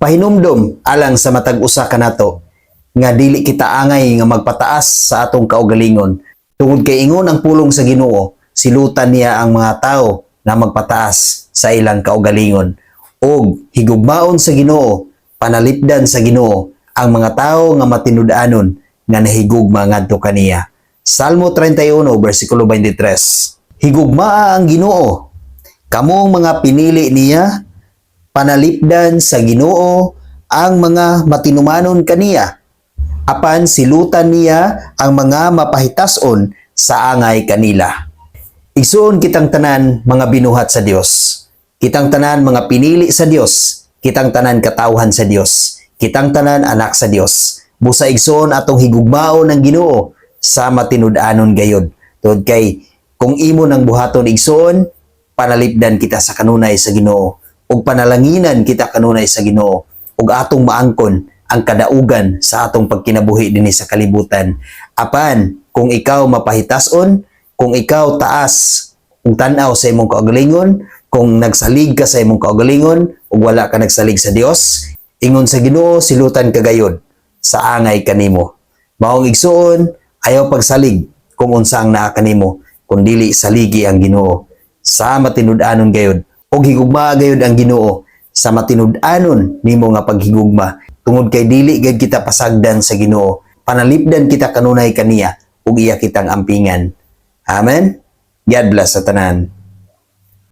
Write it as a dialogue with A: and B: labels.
A: Pahinumdom alang sa matag usa kanato nga dili kita angay nga magpataas sa atong kaugalingon tungod kay ingon ang pulong sa Ginoo silutan niya ang mga tao na magpataas sa ilang kaugalingon og higugmaon sa Ginoo panalipdan sa Ginoo ang mga tao nga matinud-anon nga nahigugma ngadto kaniya. Salmo 31 bersikulo 23. Higugmaa ang Ginoo kamong mga pinili niya, panalipdan sa Ginoo ang mga matinumanon kaniya, apan silutan niya ang mga mapahitason sa angay kanila. Igsuon kitang tanan mga binuhat sa Dios. Kitang tanan mga pinili sa Dios. Kitang tanan katawhan sa Dios. Kitang tanan anak sa Dios. Busa igsuon atong higugmaon ng Ginoo sa matinud-anon gayod. Tungod kay kung imo nang buhaton igsuon, panalipdan kita sa kanunay sa Ginoo ug panalanginan kita kanunay sa Ginoo ug atong maangkon ang kadaugan sa atong pagkinabuhi dinhi sa kalibutan. Apan kung ikaw mapahitason, kung ikaw taas kung tan-aw sa imong kaugalingon, kung nagsalig ka sa imong kaugalingon ug wala ka nagsalig sa Dios, ingon sa Ginoo silutan ka gayud sa angay kanimo. Maong igsuon ayaw pagsalig kung unsa ang naa kanimo kun dili saligi ang Ginoo sa matinud-anon gayud og higugma gayud ang Ginoo sa matinud-anon nimo nga paghigugma tungod kay dili gayud kita pasagdan sa Ginoo, panalipdan kita kanunay kaniya ug iya kitang ampingan. Amen. God bless sa tanan.